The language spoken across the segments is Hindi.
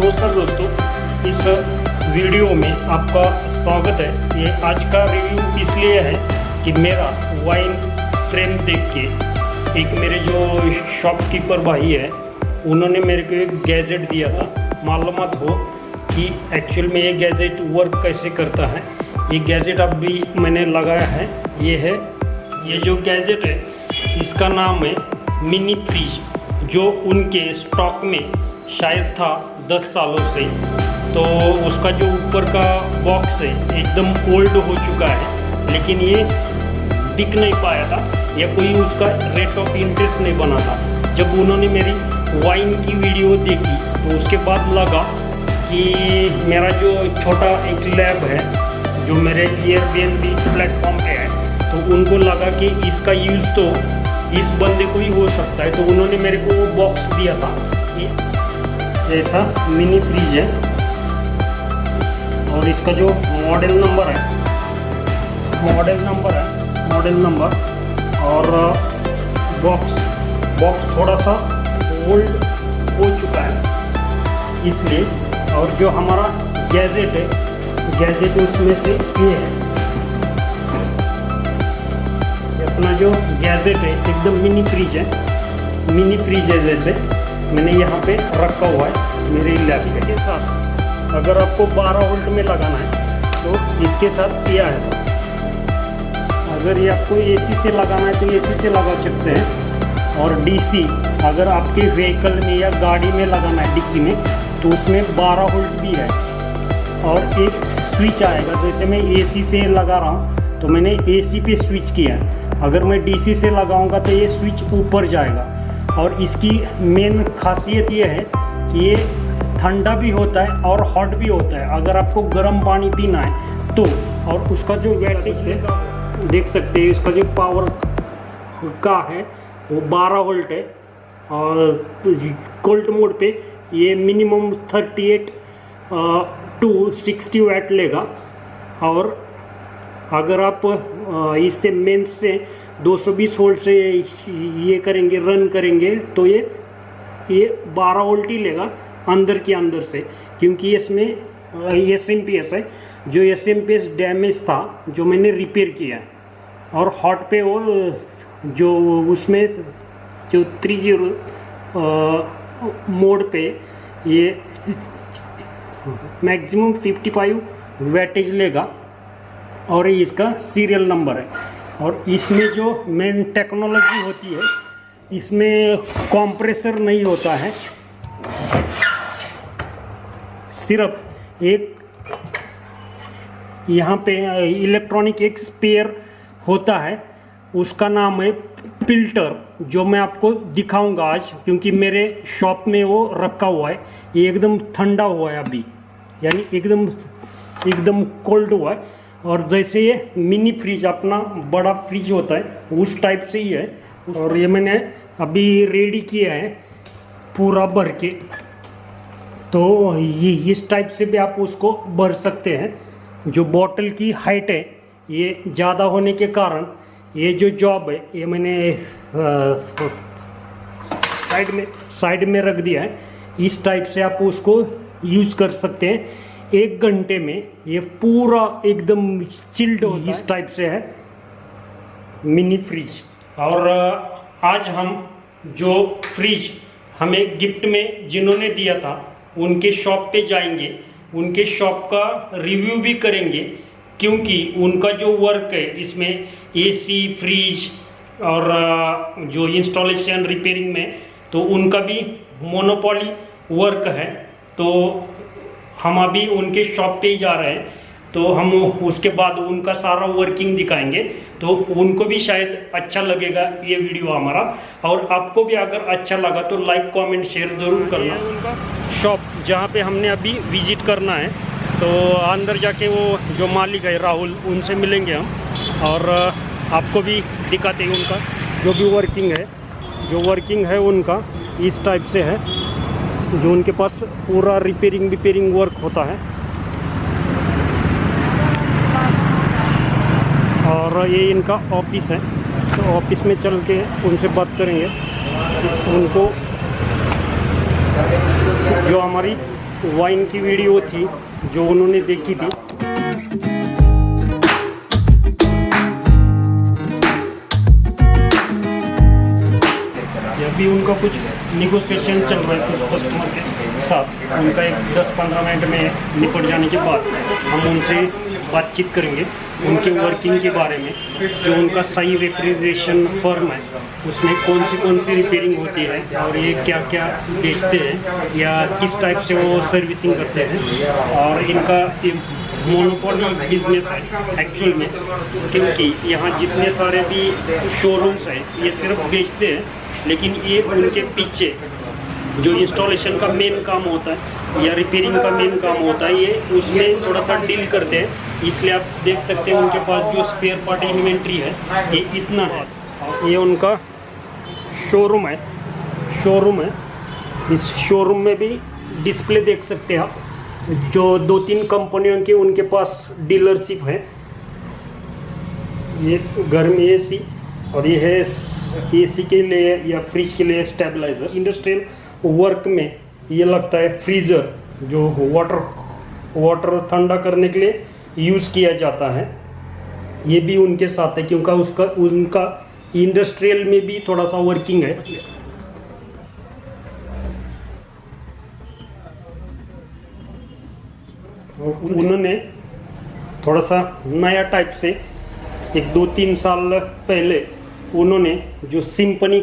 नमस्कार दोस्तों, इस वीडियो में आपका स्वागत है। ये आज का रिव्यू इसलिए है कि मेरा वाइन फ्रेम देख के एक मेरे जो शॉपकीपर भाई है उन्होंने मेरे को एक गैजेट दिया था। मालूमात हो कि एक्चुअल में ये गैजेट वर्क कैसे करता है। ये गैजेट अभी मैंने लगाया है। ये जो गैजेट है इसका नाम है मिनी फ्रिज, जो उनके स्टॉक में शायद था 10 सालों से। तो उसका जो ऊपर का बॉक्स है एकदम ओल्ड हो चुका है, लेकिन ये बिक नहीं पाया था या कोई उसका रेट ऑफ इंटरेस्ट नहीं बना था। जब उन्होंने मेरी वाइन की वीडियो देखी तो उसके बाद लगा कि मेरा जो छोटा एक लैब है जो मेरे एयरबीएनबी प्लेटफॉर्म पे है, तो उनको लगा कि इसका यूज़ तो इस बंदे को ही हो सकता है। तो उन्होंने मेरे को वो बॉक्स दिया था। ऐसा मिनी फ्रिज है और इसका जो मॉडल नंबर और बॉक्स थोड़ा सा ओल्ड हो चुका है इसलिए। और जो हमारा गैजेट उसमें से ये है। अपना जो गैजेट है एकदम मिनी फ्रिज है जैसे मैंने यहाँ पे रखा हुआ है मेरे लैब के साथ। अगर आपको 12 वोल्ट में लगाना है तो इसके साथ किया है। अगर ये आपको एसी से लगाना है तो एसी से लगा सकते हैं। और डीसी अगर आपके व्हीकल में या गाड़ी में लगाना है डिक्की में तो उसमें 12 वोल्ट भी है। और एक स्विच आएगा, जैसे मैं एसी से लगा रहा हूँ तो मैंने एसी पे स्विच किया है। अगर मैं डीसी से लगाऊंगा तो ये स्विच ऊपर जाएगा। और इसकी मेन खासियत ये है कि ये ठंडा भी होता है और हॉट भी होता है। अगर आपको गर्म पानी पीना है तो, और उसका जो वोल्टेज है देख सकते हैं, इसका जो पावर का है वो 12 वोल्ट है। और कोल्ड मोड पे ये मिनिमम 38 टू 60 वाट लेगा। और अगर आप इससे मेन से 220 वोल्ट से ये रन करेंगे तो ये 12 वोल्ट ही लेगा अंदर से, क्योंकि इसमें एसएमपीएस है। जो एसएमपीएस डैमेज था जो मैंने रिपेयर किया। और हॉट पे वो जो उसमें जो 30 मोड पे ये मैक्सिमम 55 वैटेज लेगा। और ये इसका सीरियल नंबर है। और इसमें जो मेन टेक्नोलॉजी होती है इसमें कंप्रेसर नहीं होता है, सिर्फ एक यहाँ पे इलेक्ट्रॉनिक एक स्पेयर होता है, उसका नाम है फिल्टर, जो मैं आपको दिखाऊंगा आज, क्योंकि मेरे शॉप में वो रखा हुआ है। ये एकदम ठंडा हुआ है अभी, यानी एकदम कोल्ड हुआ है। और जैसे ये मिनी फ्रिज अपना बड़ा फ्रिज होता है उस टाइप से ही है। और ये मैंने अभी रेडी किया है पूरा भर के। तो ये इस टाइप से भी आप उसको भर सकते हैं। जो बॉटल की हाइट है ये ज़्यादा होने के कारण ये जो जॉब है ये मैंने साइड में रख दिया है। इस टाइप से आप उसको यूज़ कर सकते हैं। 1 घंटे में ये पूरा एकदम चिल्ड होता है। इस टाइप से है मिनी फ्रिज। और आज हम जो फ्रिज हमें गिफ्ट में जिन्होंने दिया था उनके शॉप पे जाएंगे, उनके शॉप का रिव्यू भी करेंगे, क्योंकि उनका जो वर्क है इसमें एसी, फ्रिज और जो इंस्टॉलेशन रिपेयरिंग में, तो उनका भी मोनोपोली वर्क है। तो हम अभी उनके शॉप पे ही जा रहे हैं, तो हम उसके बाद उनका सारा वर्किंग दिखाएंगे। तो उनको भी शायद अच्छा लगेगा ये वीडियो हमारा। और आपको भी अगर अच्छा लगा तो लाइक, कमेंट, शेयर ज़रूर करना। उनका शॉप जहाँ पे हमने अभी विज़िट करना है, तो अंदर जाके वो जो मालिक है राहुल, उनसे मिलेंगे हम और आपको भी दिखाते हैं उनका जो भी वर्किंग है उनका इस टाइप से है, जो उनके पास पूरा रिपेयरिंग वर्क होता है। और ये इनका ऑफिस है, तो ऑफिस में चल के उनसे बात करेंगे उनको जो हमारी वाइन की वीडियो थी जो उन्होंने देखी थी। अभी उनका कुछ निगोशिएशन चल रहा है कुछ कस्टमर के साथ, उनका एक 10-15 मिनट में निपट जाने के बाद हम उनसे बातचीत करेंगे उनके वर्किंग के बारे में, जो उनका सही रेफ्रिजरेशन फर्म है उसमें कौन सी रिपेयरिंग होती है और ये क्या क्या बेचते हैं या किस टाइप से वो सर्विसिंग करते हैं, और इनका मोनोपोली बिजनेस है एक्चुअल में, क्योंकि यहाँ जितने सारे भी शोरूम्स हैं ये सिर्फ बेचते हैं, लेकिन ये उनके पीछे जो इंस्टॉलेशन का मेन काम होता है या रिपेयरिंग का मेन काम होता है ये उसमें थोड़ा सा डील करते हैं। इसलिए आप देख सकते हैं उनके पास जो स्पेयर पार्ट इन्वेंट्री है ये इतना है। ये उनका शोरूम है, इस शोरूम में भी डिस्प्ले देख सकते हैं आप, जो 2-3 कंपनियों के उनके पास डीलरशिप है। ये गर्मी एसी और ये है एसी के लिए या फ्रिज के लिए स्टेबलाइजर। इंडस्ट्रियल वर्क में ये लगता है फ्रीज़र, जो वाटर ठंडा करने के लिए यूज़ किया जाता है, ये भी उनके साथ है, क्योंकि उनका इंडस्ट्रियल में भी थोड़ा सा वर्किंग है। उन्होंने थोड़ा सा नया टाइप से एक 2-3 साल पहले उन्होंने जो सिम्फनी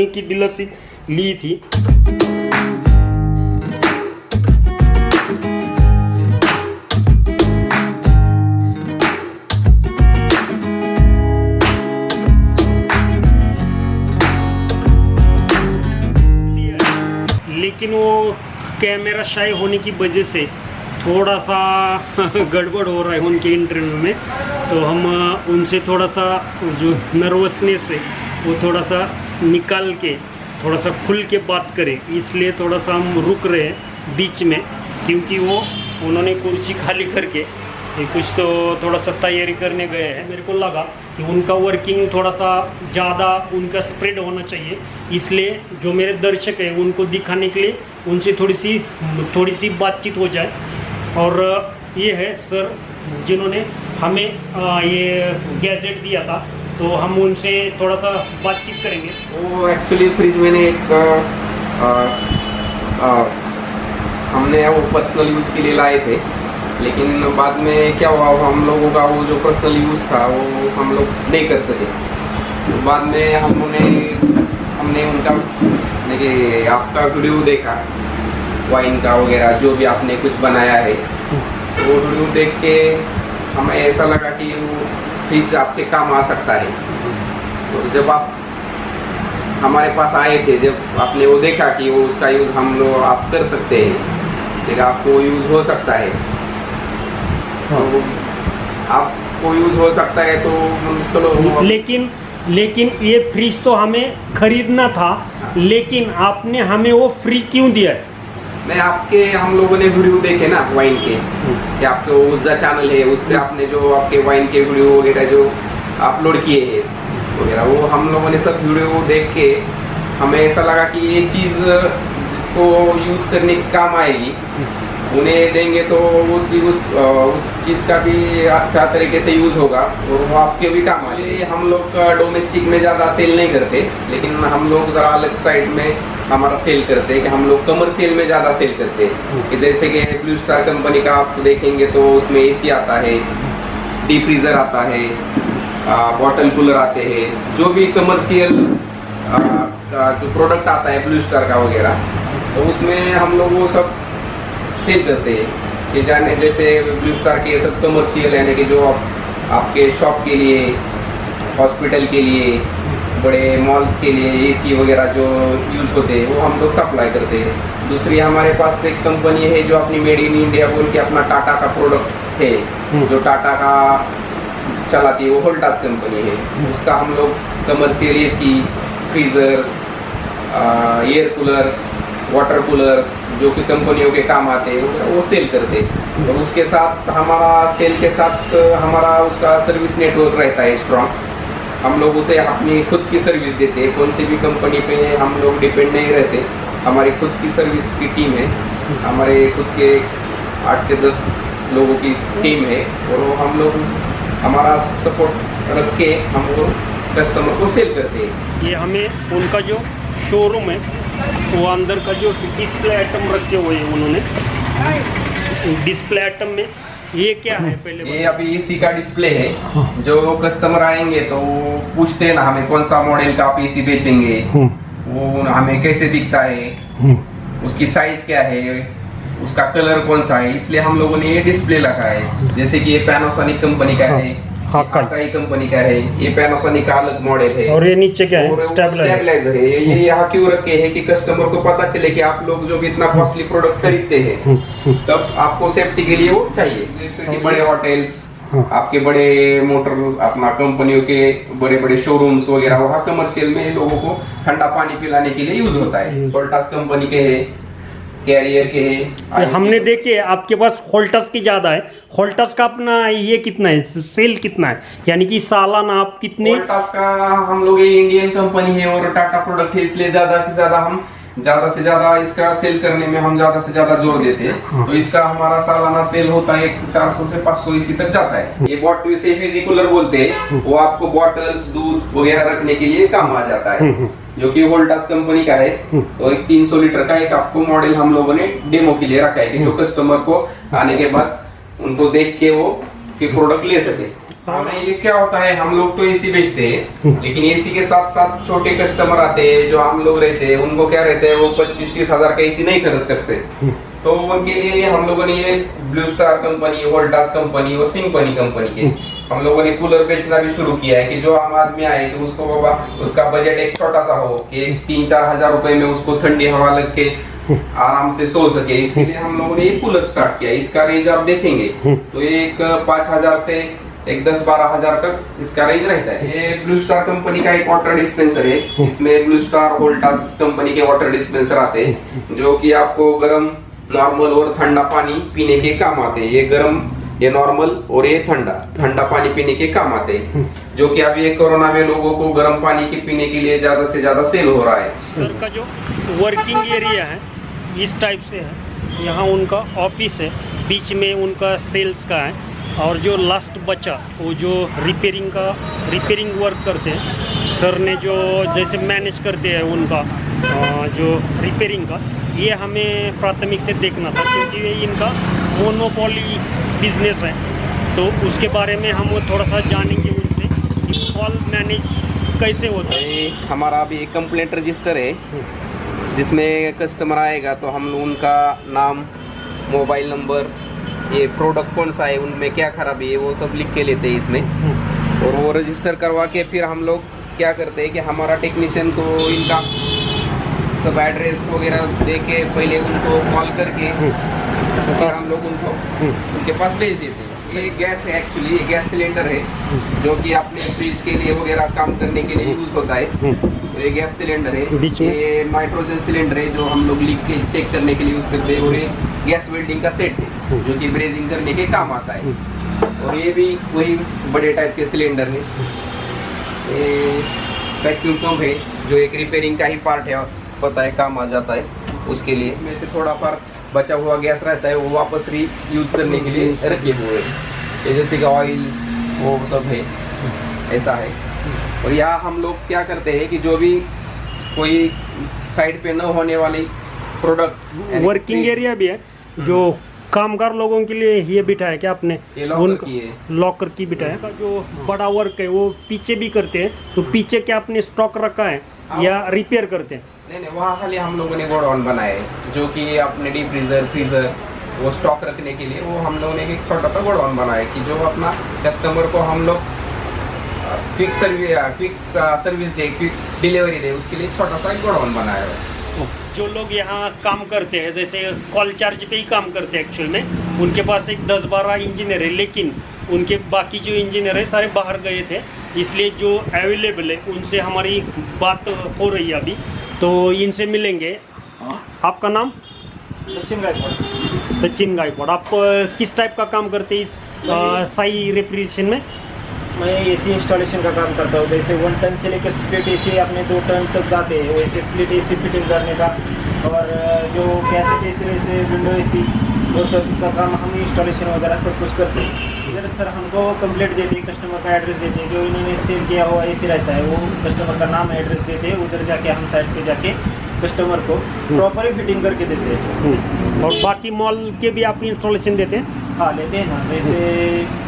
की डीलरशिप ली थी। लेकिन वो कैमरा शाई होने की वजह से थोड़ा सा गड़बड़ हो रहा है उनके इंटरव्यू में, तो हम उनसे थोड़ा सा जो नर्वसनेस है वो थोड़ा सा निकाल के थोड़ा सा खुल के बात करें, इसलिए थोड़ा सा हम रुक रहे हैं बीच में, क्योंकि उन्होंने कुर्सी खाली करके कुछ तो थोड़ा सा तैयारी करने गए हैं। मेरे को लगा कि उनका वर्किंग थोड़ा सा ज़्यादा उनका स्प्रेड होना चाहिए, इसलिए जो मेरे दर्शक हैं उनको दिखाने के लिए उनसे थोड़ी सी बातचीत हो जाए। और ये है सर जिन्होंने हमें ये गैजेट दिया था, तो हम उनसे थोड़ा सा बातचीत करेंगे। वो एक्चुअली फ्रिज मैंने एक हमने वो पर्सनल यूज़ के लिए लाए थे, लेकिन बाद में क्या हुआ, हम लोगों का वो जो पर्सनल यूज़ था वो हम लोग नहीं कर सके। तो बाद में हमने उनका देखिए आपका वीडियो देखा वाइन का वगैरह जो भी आपने कुछ बनाया है, तो वो वीडियो देख के हमें ऐसा लगा कि वो फ्रिज आपके काम आ सकता है। तो जब आप हमारे पास आए थे, जब आपने वो देखा कि वो उसका यूज़ हम लोग आप कर सकते हैं, फिर आपको यूज़ हो सकता है, तो आपको यूज़ हो सकता है तो चलो। लेकिन ये फ्रिज तो हमें खरीदना था, लेकिन आपने हमें वो फ्री क्यों दिया है? नहीं, हम लोगों ने वीडियो देखे ना वाइन के, कि आपके उज़्ज़ा चैनल है उस पर आपने जो आपके वाइन के वीडियो वगैरह जो अपलोड किए हैं वगैरह, वो हम लोगों ने सब वीडियो देख के हमें ऐसा लगा कि ये चीज़ जिसको यूज़ करने के काम आएगी उन्हें देंगे तो उस चीज़ का भी अच्छा तरीके से यूज़ होगा और वो आपके भी काम आए। हम लोग डोमेस्टिक में ज़्यादा सेल नहीं करते, लेकिन हम लोग ज़रा अलग साइड में हमारा सेल करते हैं कि हम लोग कमर्शियल में ज़्यादा सेल करते हैं। कि जैसे कि ब्लू स्टार कंपनी का आप देखेंगे तो उसमें एसी आता है, डीप फ्रीज़र आता है, बॉटल कूलर आते हैं, जो भी कमर्शियल का जो प्रोडक्ट आता है ब्लू स्टार का वगैरह, तो उसमें हम लोग वो सब सेल करते हैं। कि जाने जैसे ब्लू स्टार के सब कमर्शियल यानी कि जो आपके शॉप के लिए, हॉस्पिटल के लिए, बड़े मॉल्स के लिए एसी वगैरह जो यूज़ होते हैं वो हम लोग सप्लाई करते हैं। दूसरी हमारे पास एक कंपनी है जो अपनी मेड इन इंडिया बोल के अपना टाटा का प्रोडक्ट है जो टाटा का चलाती है, वो वोल्टास कंपनी है। उसका हम लोग commercial AC, freezers, air coolers, water coolers जो कि कंपनियों के काम आते हैं वो सेल करते हैं। और उसके साथ हमारा सेल के साथ हमारा उसका सर्विस नेटवर्क रहता है स्ट्रॉन्ग। हम लोग उसे अपनी खुद की सर्विस देते हैं, कौन सी भी कंपनी पे हम लोग डिपेंड नहीं रहते। हमारी खुद की सर्विस की टीम है, हमारे खुद के 8 से 10 लोगों की टीम है और वो हम लोग हमारा सपोर्ट रख के हम वो कस्टमर को सेल करते हैं। ये हमें उनका जो शोरूम है वो अंदर का जो डिस्प्ले आइटम रखे हुए हैं उन्होंने, डिस्प्ले आइटम में ये क्या है पहले? ये अभी एसी का डिस्प्ले है। जो कस्टमर आएंगे तो वो पूछते हैं ना हमें कौन सा मॉडल का आप एसी बेचेंगे, वो हमें कैसे दिखता है, उसकी साइज क्या है, उसका कलर कौन सा है, इसलिए हम लोगों ने ये डिस्प्ले रखा है। जैसे कि ये पैनासोनिक कंपनी का है, हाकाई कंपनी का है, ये पैनासोनिक का अलग मॉडल है। और ये नीचे क्या है? स्टेबलाइजर है। ये यहाँ क्यों रखे हैं कि कस्टमर को पता चले कि आप लोग जो भी इतना कॉस्टली प्रोडक्ट खरीदते हैं तब आपको सेफ्टी के लिए वो चाहिए। जैसे कि बड़े होटल्स, आपके बड़े मोटर अपना कंपनियों के बड़े बड़े शोरूम्स वगैरह, वहाँ कमर्शियल में लोगों को ठंडा पानी पिलाने के लिए यूज होता है। वोल्टास कंपनी के है, कैरियर के है। हमने देखे आपके पास होल्टस की ज्यादा है। होल्टस का अपना ये कितना है, सेल कितना है, यानी कि सालाना आप कितने? वोल्टास का हम लोग ये इंडियन कंपनी है और टाटा प्रोडक्ट है, इसलिए ज्यादा से ज्यादा इसका सेल करने में हम ज्यादा से ज्यादा जोर देते हैं। तो इसका हमारा सालाना सेल होता है 400 से 500 इसी तक जाता है। ये बॉटल इसे फिजी कूलर बोलते हैं, वो आपको बॉटल्स, दूध वगैरह रखने के लिए काम आ जाता है, जो कि वोल्टास कंपनी का है। तो एक 300 लीटर का एक आपको मॉडल हम लोगों ने डेमो के लिए रखा है कि जो कस्टमर को आने के बाद उनको देख के वो प्रोडक्ट ले सके। हमें ये क्या होता है, हम लोग तो एसी बेचते हैं, लेकिन एसी के साथ साथ छोटे कस्टमर आते हैं जो हम लोग रहते हैं, उनको क्या रहते हैं वो 25-30 हजार का एसी नहीं खरीद सकते। तो उनके लिए हम लोगों ने ये blue star company, Voltas company और सिंपनी कंपनी के हम लोगों ने कूलर बेचना भी शुरू किया है कि जो आम आदमी आए कि उसको बाबा उसका बजट एक छोटा सा हो कि 3-4 हजार रुपए में उसको ठंडी हवा लग के आराम से सो सके। इसलिए हम लोगों ने ये कूलर स्टार्ट किया। इसका रेंज आप देखेंगे तो एक 5,000 से एक 10-12 हजार तक इसका रेंज रहता है। ये ब्लू स्टार कंपनी का एक वाटर डिस्पेंसर है। इसमें ब्लू स्टार, वोल्टास कंपनी के वाटर डिस्पेंसर आते हैं जो कि आपको गर्म, नॉर्मल और ठंडा पानी पीने के काम आते हैं। ये गर्म, ये नॉर्मल और ये ठंडा पानी पीने के काम आते हैं, जो कि अभी कोरोना में लोगों को गर्म पानी के पीने के लिए ज्यादा से ज्यादा सेल हो रहा है। सर का जो वर्किंग एरिया है इस टाइप से है। यहाँ उनका ऑफिस है, बीच में उनका सेल्स का है, और जो लास्ट बचा वो जो रिपेयरिंग वर्क करते हैं सर ने, जो जैसे मैनेज करते हैं उनका जो रिपेयरिंग का, ये हमें प्राथमिक से देखना था क्योंकि ये इनका मोनोपोली बिजनेस है। तो उसके बारे में हम थोड़ा सा जानेंगे उनसे कि कॉल मैनेज कैसे होता है। हमारा अभी एक कंप्लेंट रजिस्टर है जिसमें कस्टमर आएगा तो हम उनका नाम, मोबाइल नंबर, ये प्रोडक्ट कौन सा है, उनमें क्या खराबी है, वो सब लिख के लेते हैं इसमें। और वो रजिस्टर करवा के फिर हम लोग क्या करते हैं कि हमारा टेक्नीशियन को इनका सब एड्रेस वगैरह दे के पहले उनको कॉल करके फिर हम लोग उनको उनके पास भेज देते हैं। ये गैस है, एक्चुअली ये गैस सिलेंडर है जो कि अपने फ्रिज के लिए वगैरह काम करने के लिए यूज होता है। तो ये गैस सिलेंडर है, ये नाइट्रोजन सिलेंडर है जो हम लोग लीक के चेक करने के लिए यूज करते हैं। और ये गैस वेल्डिंग का सेट है जो कि ब्रेजिंग करने के काम आता है। और ये भी वही बड़े टाइप के सिलेंडर है। ये वैक्यूम पंप है जो एक रिपेयरिंग का ही पार्ट है, पता है काम आ जाता है उसके लिए। इसमें से थोड़ा पर बचा हुआ गैस रहता है वो वापस री यूज करने के लिए रखे हुए हैं। जैसे कि ऑयल वो सब है, ऐसा है। और यहाँ हम लोग क्या करते हैं कि जो भी कोई साइड पे न होने वाली प्रोडक्ट, वर्किंग एरिया भी है जो कामगार लोगों के लिए ये बिठा है क्या आपने? लॉकर की बिठा है। जो बड़ा वर्क है वो पीछे भी करते हैं, तो पीछे क्या आपने स्टॉक रखा है या रिपेयर करते हैं? नहीं, वहाँ खाली हम लोगों ने गोडाउन बनाया है जो कि अपने डीप फ्रीजर वो स्टॉक रखने के लिए वो हम लोगों ने एक छोटा सा गोडाउन बनाया है कि जो अपना कस्टमर को हम लोग क्विक सर्विस दे, क्विक डिलीवरी दे, उसके लिए छोटा सा एक गोडाउन बनाया है। जो लोग यहाँ काम करते हैं, जैसे कॉल चार्ज पे ही काम करते हैं एक्चुअल में, उनके पास एक 10-12 इंजीनियर है, लेकिन उनके बाकी जो इंजीनियर है सारे बाहर गए थे, इसलिए जो अवेलेबल है उनसे हमारी बात हो रही है अभी, तो इनसे मिलेंगे। आपका नाम? सचिन गायकवाड़। सचिन गायकवाड़। आप किस टाइप का काम करते हैं इस साई रेफ्रिजरेशन में? मैं एसी इंस्टॉलेशन का काम करता हूँ। जैसे 1 टन से लेकर स्प्लिट एसी अपने 2 टन तक जाते हैं, वैसे स्प्लिट एसी फिटिंग करने का, और जो कैसेट एसी रहते हैं, विंडो एसी, वो सब का काम हम इंस्टॉलेशन वगैरह सब कुछ करते हैं। इधर सर हमको कंप्लीट देते हैं, कस्टमर का एड्रेस देते हैं, जो इन्होंने सेल किया हुआ एसी रहता है वो कस्टमर का नाम एड्रेस देते हैं, उधर जाके हम साइट पे जाके कस्टमर को प्रॉपर फिटिंग करके देते हैं। और बाकी मॉल के भी आप इंस्टॉलेशन देते हैं? हाँ, लेते हैं ना। जैसे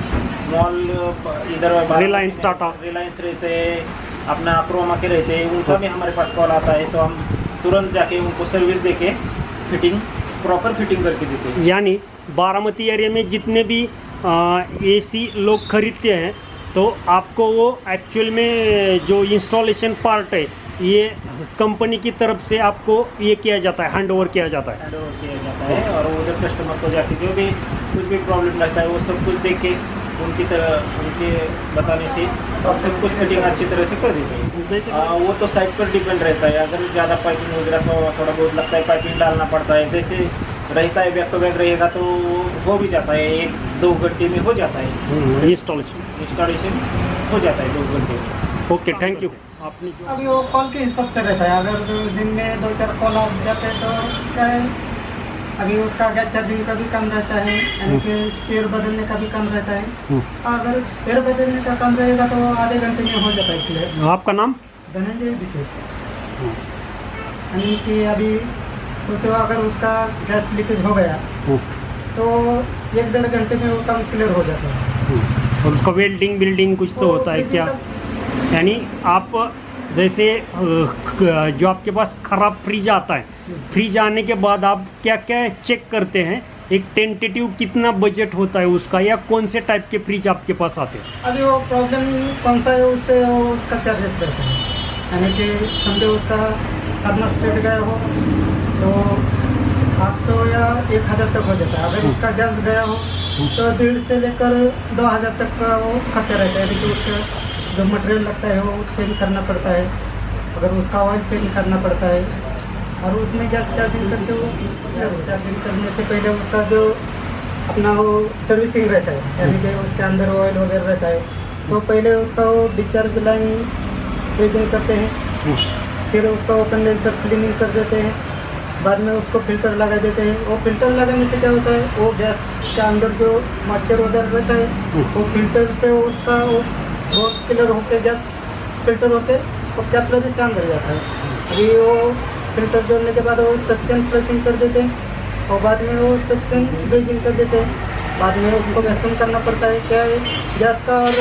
मॉल इधर रिलायंस, टाटा, रिलायंस रहते हैं, अपना क्रोमा के रहते हैं, उनका भी हमारे पास कॉल आता है, तो हम तुरंत जाके उनको सर्विस देके फिटिंग प्रॉपर फिटिंग करके देते हैं। यानी बारामती एरिया में जितने भी एसी लोग खरीदते हैं, तो आपको वो एक्चुअल में जो इंस्टॉलेशन पार्ट है ये कंपनी की तरफ से आपको ये किया जाता है, हैंड ओवर किया जाता है। हैंड ओवर किया जाता है, और वो जब कस्टमर को जाके जो भी कुछ भी प्रॉब्लम रहता है वो सब कुछ देख के उनके बताने से हम सब कुछ फिटिंग अच्छी तरह से कर देते हैं। वो तो साइट पर डिपेंड रहता है, अगर ज़्यादा पाइपिंग वगैरह तो थोड़ा बहुत लगता है, पाइपिंग डालना पड़ता है। जैसे रहता है बैक टू बैक रहेगा तो हो भी जाता है, 1-2 घंटे में हो जाता है इंस्टॉलेशन हो जाता है 2 घंटे में। Okay, thank you. आपने जो अभी वो कॉल के हिसाब से रहता है, अगर दिन में 2-4 कॉल आ जाते हैं तो क्या है, अभी उसका गैस चार्जिंग का भी काम रहता है, यानी कि स्पेयर बदलने का भी काम रहता है। अगर स्पेयर बदलने का काम रहेगा तो आधे घंटे में हो जाता है क्लियर। आपका नाम? धनंजय विशेष। यानी कि अभी सोचो अगर उसका गैस लीकेज हो गया तो 1-1.5 घंटे में वो काम क्लियर हो जाता है। और उसका वेल्डिंग बिल्डिंग कुछ तो होता है क्या? यानी आप जैसे जो आपके पास खराब फ्रिज आता है, फ्रिज आने के बाद आप क्या क्या चेक करते हैं? एक टेंटेटिव कितना बजट होता है उसका, या कौन से टाइप के फ्रिज आपके पास आते हैं? अभी वो प्रॉब्लम कौन सा है उस पर उसका चार्जेस रहता है, यानी कि समझो उसका थर्मल फट गया हो तो 800 या 1000 तक हो जाता है। अगर उसका गैस गया हो तो 1.5 से लेकर 2000 तक का वो खर्चा रहता है, क्योंकि उसका जो मटेरियल लगता है वो चेंज करना पड़ता है, अगर उसका ऑयल चेंज करना पड़ता है, और उसमें गैस चार्जिंग करते हो, गैस चार्जिंग करने से पहले उसका जो अपना वो सर्विसिंग रहता है, यानी कि उसके अंदर ऑयल वगैरह रहता है, तो पहले उसका वो डिस्चार्ज लाइन चेंज करते हैं, फिर उसका वो कंडेंसर क्लीनिंग कर देते हैं, बाद में उसको फिल्टर लगा देते हैं। वो फिल्टर लगाने से क्या होता है, वो गैस के अंदर जो मच्छर वगैरह रहता है वो फिल्टर से उसका वो क्लियर होकर गैस फिल्टर होकर वो कैपिलरी से अंदर जाता है। अभी वो फिल्टर जोड़ने के बाद वो सक्शन प्रेसिंग कर देते हैं, और बाद में वो सक्शन ब्रीजिंग कर देते हैं, बाद में उसको वैक्यूम करना पड़ता है। क्या है, गैस का और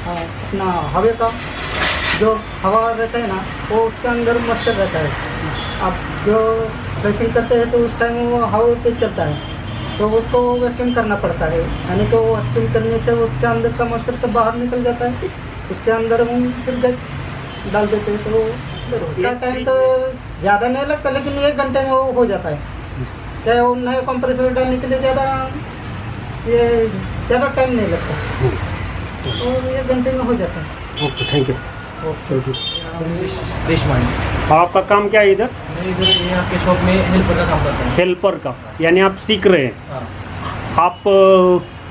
अपना हवा का जो हवा रहता है ना, वो उसके अंदर मच्छर रहता है। आप जो प्रेसिंग करते हैं तो उस टाइम वो हवा पे चलता है, तो उसको वैक्यूम करना पड़ता है, यानी कि वो वैक्यूम करने से उसके अंदर का मच्छर सब बाहर निकल जाता है। उसके अंदर हम फिर गैस डाल देते हैं, तो उसका टाइम तो ज़्यादा नहीं लगता, लेकिन 1 घंटे में वो हो जाता है। क्या वो नए कंप्रेसर डालने के लिए ज़्यादा टाइम नहीं लगता, तो 1 घंटे में हो जाता है। Okay, thank you. रेशमान। आपका काम क्या है इधर? मैं इधर यहाँ के शॉप में हेल्पर का काम करता हूँ। हेल्पर का, यानी आप सीख रहे हैं। हाँ। आप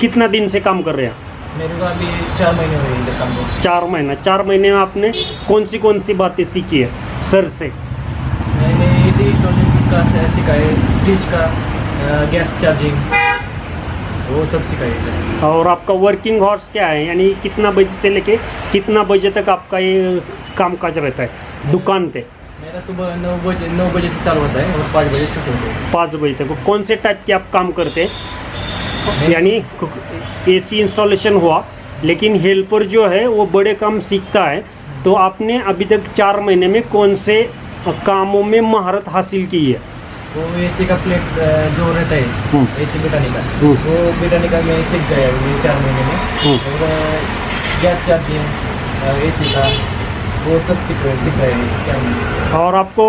कितना दिन से काम कर रहे हैं? मेरे को अभी 4 महीने हुए इधर काम को। 4 महीना। 4 महीने में आपने कौन सी बातें सीखी है सर से? मैंने इसी इंस्टॉलेशन का सीखा है, फ्रिज का, गैस चार्जिंग, वो सब सिखाया है। और आपका वर्किंग आवर्स क्या है, यानी कितना बजे से लेके कितना बजे तक आपका ये कामकाज रहता है दुकान पे? मेरा सुबह 9 बजे से चालू होता है और 5 बजे छुट्टी होती है। 5 बजे तक। कौन से टाइप के आप काम करते हैं? यानी एसी इंस्टॉलेशन हुआ, लेकिन हेल्पर जो है वो बड़े काम सीखता है, तो आपने अभी तक 4 महीने में कौन से कामों में महारत हासिल की है? वो एसी का प्लेट जो रहता है एसी बिठाने का, वो बिठाने का मैं सीख गया 4 महीने में। और गैस चार्जिंग AC का वो सब सीख रहे हैं क्या नहीं। और आपको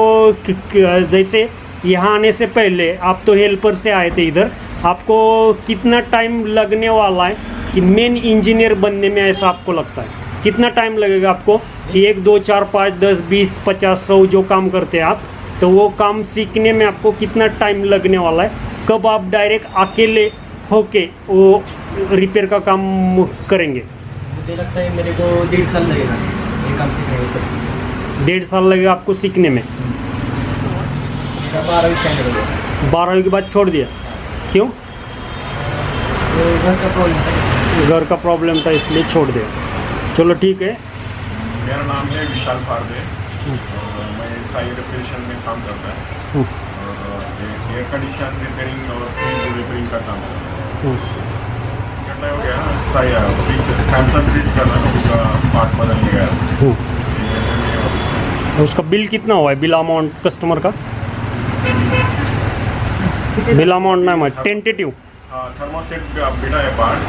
जैसे यहाँ आने से पहले आप तो हेल्पर से आए थे इधर, आपको कितना टाइम लगने वाला है कि मेन इंजीनियर बनने में, ऐसा आपको लगता है? कितना टाइम लगेगा आपको कि 1 2 4 5 10 20 50 100 जो काम करते हैं आप, तो वो काम सीखने में आपको कितना टाइम लगने वाला है? कब आप डायरेक्ट अकेले होके वो रिपेयर का काम करेंगे? मुझे लगता है मेरे को 1.5 साल लगेगा ये काम सीखने में सब। 1.5 साल लगेगा आपको सीखने में? मेरा 12वीं स्टैंडर्ड हो गया। 12वीं के बाद छोड़ दिया, क्यों? तो घर का प्रॉब्लम था। घर का प्रॉब्लम था इसलिए छोड़ दिया। चलो ठीक है। मेरा नाम है विशाल फारदे और मैं साई रिपेयरेशन में काम करता है और एयर कंडीशन रिपेयरिंग और फ्रिज रिपेयरिंग का काम करता है। कितना हो गया साई फ्रिज सैमसंग फ्रिज का ना उसका पार्ट बदलने गया। उसका बिल कितना हुआ है? बिल अमाउंट कस्टमर का बिल अमाउंट ना मत टेंटेटिव थर्मोस्टेट बेटा है पार्ट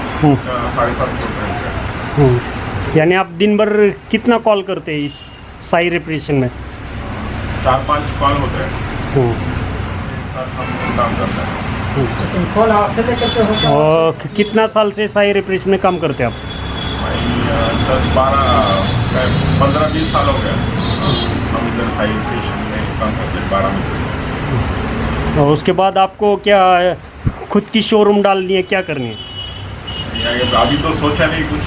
750 रुपये। यानी आप दिन भर कितना कॉल करते हैं इस साई रिपेरेशन में? 4-5 कॉल होते हैं, साथ हम काम करते हैं। कॉल अकेले करते हो क्या? और कितना साल से साई रिपेरेशन में काम करते हैं आप? 15-20 साल हो गए हम इधर साई रिपेरेशन में काम करते हैं 12 में। और उसके बाद आपको क्या खुद की शोरूम डालनी है, क्या करनी है? अभी तो सोचा नहीं कुछ।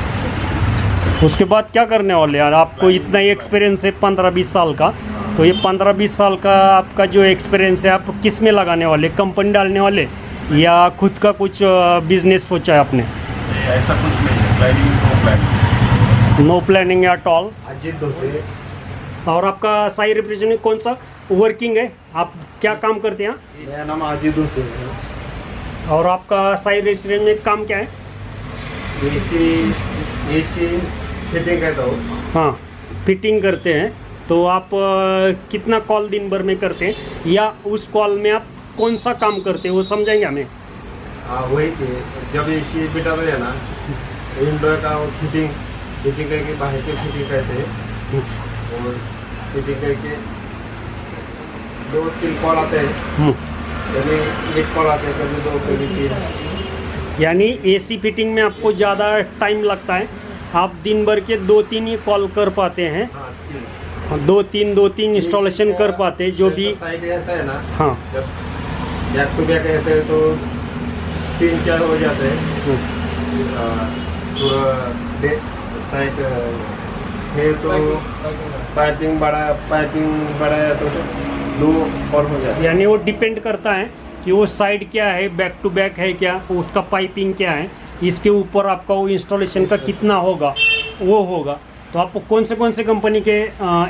उसके बाद क्या करने वाले यार? आपको इतना ही एक्सपीरियंस है 15-20 साल का, तो ये 15-20 साल का आपका जो एक्सपीरियंस है आप किस में लगाने वाले? कंपनी डालने वाले या खुद का कुछ बिजनेस सोचा है आपने? ऐसा कुछ नहीं है, planning no planning at all. Ajit होते। और आपका साई रिपेरेशन में कौन सा वर्किंग है? आप क्या काम करते हैं? मेरा नाम अजीत होते। और आपका साई रिपेरेशन में काम क्या है? AC फिटिंग करता हूँ। हाँ, फिटिंग करते हैं। तो आप कितना कॉल दिन भर में करते हैं, या उस कॉल में आप कौन सा काम करते हैं वो समझाएंगे हमें? हाँ वही थे, जब AC बिठाते हैं ना विंडो का फिटिंग करके बाहर के फिटिंग करते हैं और फिटिंग करके 2-3 कॉल आते हैं, कभी 1 कॉल आते हैं, कभी 2 कभी 3। यानी AC फिटिंग में आपको ज़्यादा टाइम लगता है, आप दिन भर के 2-3 ही कॉल कर पाते हैं। हाँ 2-3 इंस्टॉलेशन कर पाते हैं जो भी। साइड रहता है ना, हाँ, जब बैक टू बैक रहते हैं तो 3-4 हो जाते हैं। थोड़ा साइड है तो पाइपिंग बड़ा है तो 2 कॉल हो जाते हैं। यानी वो डिपेंड करता है कि वो साइड क्या है, बैक टू बैक है क्या, उसका पाइपिंग क्या है, इसके ऊपर आपका वो इंस्टॉलेशन का कितना होगा वो होगा। तो आप कौन से कंपनी के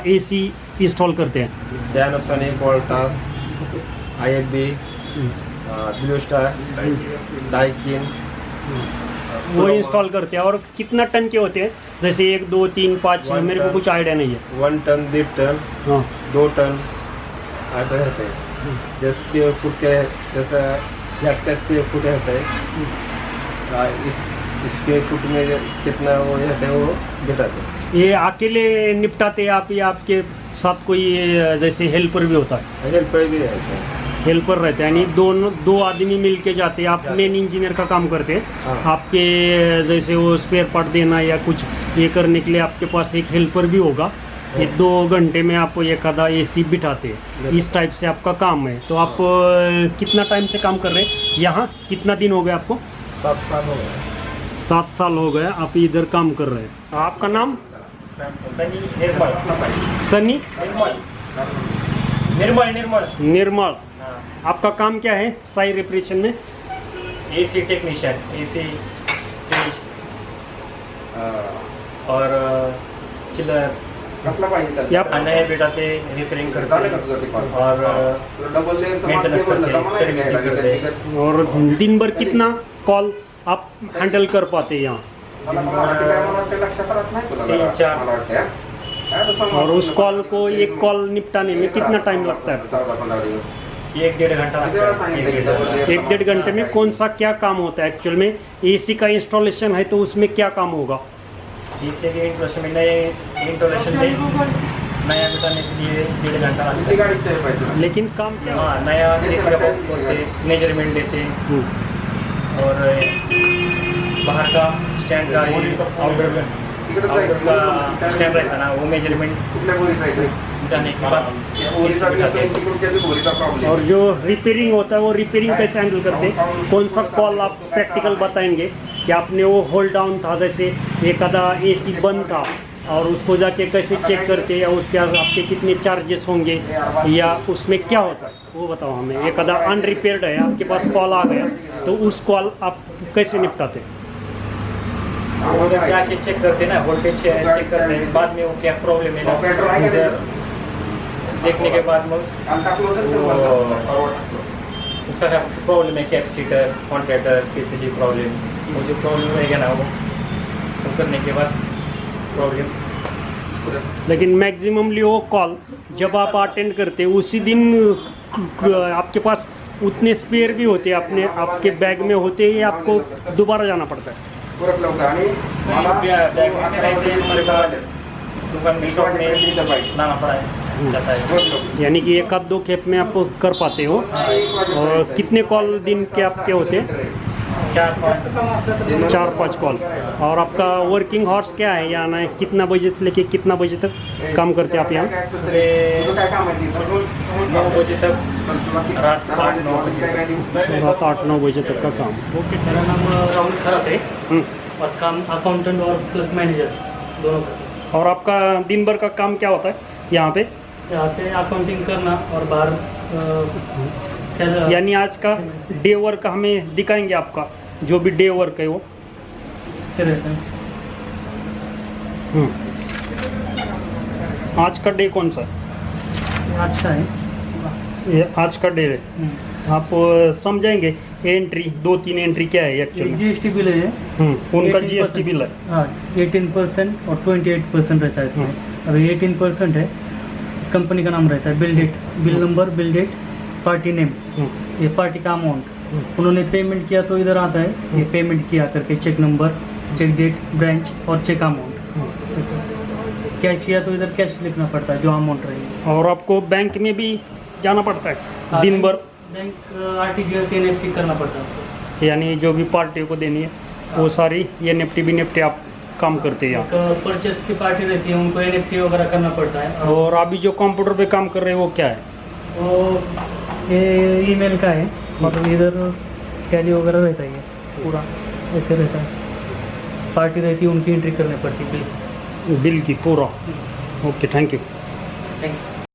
AC इंस्टॉल करते हैं? Panasonic, Voltas, IFB, blue star, Daikin वो इंस्टॉल करते हैं। और कितना टन के होते हैं? जैसे 1 2 3 5 मेरे को कुछ आइडिया नहीं है। 1 टन, 1.5 टन, हाँ, 2 टन ऐसा रहते हैं। जैसे स्क्वायर फुट के, जैसा फ्लैट का स्क्वायर फुट रहता है, इस स्क्वायर फुट में कितना वो रहता है वो बताते हैं। ये अकेले निपटाते हैं आप या आपके साथ कोई जैसे हेल्पर भी होता है? हेल्पर भी रहते हैं। हेल्पर रहते हैं, यानी दो आदमी मिल के जाते हैं। आप मेन इंजीनियर का काम करते हैं, हाँ। आपके जैसे वो स्पेयर पार्ट देना या कुछ ये करने के लिए आपके पास एक हेल्पर भी होगा। ये 2 घंटे में आप एक आधा AC बिठाते हैं, इस टाइप से आपका काम है। तो आप कितना टाइम से काम कर रहे हैं यहाँ? कितना दिन हो गया आपको? 7 साल हो गए। 7 साल हो गए आप इधर काम कर रहे हैं। आपका नाम? सनी निर्मल। सनी निर्मल। निर्मल। आपका काम क्या है साई रिपेरेशन में? AC टेक्नीशियन, AC फ्रिज और चिलर कसला पाहिजे या नए बिठाते, रिपेयरिंग करते और डबल मेंटेनेंस करते, सर्विसिंग करते। और दिन भर कितना कॉल आप हैंडल कर पाते हैं यहाँ? 3-4 और उस कॉल को एक कॉल निपटाने में कितना टाइम लगता है? 1-1.5 घंटा लगता है। 1-1.5 घंटे में कौन सा क्या काम होता है एक्चुअल में? AC का इंस्टॉलेशन है तो उसमें क्या काम होगा? डीसी के इंस्टॉलेशन में नए इंस्टॉलेशन में नया बताने के लिए 1.5 घंटा लगता कितनी है। गाड़ी चाहिए पैसे लेकिन काम क्या हाँ, नया एसी का बॉक्स खोलते, मेजरमेंट लेते और बाहर का स्टैंड का आउटडोर का स्टैंड रहता ना, वो मेजरमेंट कितने बोरी चाहिए जाने के बाद बोरी का भी बिठाते हैं। बोरी का प्रॉब्लम और जो रिपेयरिंग होता है वो रिपेयरिंग कैसे हैंडल करते हैं? कौन सा कॉल आप प्रैक्टिकल बताएंगे कि आपने वो होल्ड डाउन था, जैसे एक आधा एसी बंद था और उसको जाके कैसे चेक करके, या उसके आपके कितने चार्जेस होंगे, या उसमें क्या होता है वो बताओ हमें। एक आधा अनरिपेयर्ड है, आपके पास कॉल आ गया तो उस कॉल आप कैसे निपटाते हैं? वो जब जाके चेक करते ना, वोल्टेज चेक करते हैं, बाद में वो क्या प्रॉब्लम है ना, इधर देखने के बाद में उसका क्या प्रॉब्लम है, कैपेसिटर कॉन्ट्रैक्टर पीसीबी प्रॉब्लम, वो जो प्रॉब्लम रहेगा ना वो करने के बाद प्रॉब्लम। लेकिन मैक्सिममली वो कॉल जब आप अटेंड करते हैं उसी दिन आपके पास उतने स्पेयर भी होते हैं, अपने आपके बैग में होते हैं, या आपको दोबारा जाना पड़ता है? परत लावता आणि मला बैग में रहते हैं, हमारे बाद दुकान में शॉप में लाना पड़ा है जाता है। यानी कि एक आध दो खेप में आप कर पाते हो। और कितने कॉल दिन के आपके होते हैं? 4-5 कॉल। और आपका वर्किंग हॉर्स क्या है, यहाँ ना कितना बजे से लेके कितना बजे तक काम करते हैं आप यहाँ? तुझं काय काम आहे तिथं? 9 बजे तक, रात 8-9 बजे। रात 8-9 बजे तक का काम। ओके, मेरा नाम राहुल खरात है हम्म। और काम अकाउंटेंट और प्लस मैनेजर दोनों का। और आपका दिन भर का काम क्या होता है यहाँ पे? यहाँ पे अकाउंटिंग करना और बाहर यानी आज का डे वर्क हमें दिखाएंगे, आपका जो भी डे वर्क है वो। रहता है। आज का डे कौन सा है? अच्छा है। ये आज का डे है। आप समझाएंगे एंट्री 2-3 एंट्री क्या है एक्चुअली? जीएसटी बिल है। उनका 18% जीएसटी बिल है। हाँ, 18% और 28% रहता है इसमें। अभी 18% है, कंपनी का नाम रहता है, bill date, bill number, bill date, party name, ये पार्टी का अमाउंट। उन्होंने पेमेंट किया तो इधर आता है ये पेमेंट किया करके, cheque number, cheque date, branch और चेक अमाउंट। कैश किया तो इधर कैश लिखना पड़ता है जो अमाउंट रहेगी। और आपको बैंक में भी जाना पड़ता है दिन भर? बैंक आरटीजीएस एनएफटी करना पड़ता है। यानी जो भी पार्टियों को देनी है वो सारी ये निफ्टी भी निफ्टी आप काम करते हैं यहाँ? परचेस की पार्टी रहती है, उनको एनएफटी वगैरह करना पड़ता है। और अभी जो कंप्यूटर पे काम कर रहे हैं वो क्या है? वो ये ईमेल का है, मतलब इधर टैली वगैरह रहता है, ये पूरा ऐसे रहता है। पार्टी रहती है, उनकी एंट्री करनी पड़ती है बिल की पूरा। Okay, thank you. Thank you.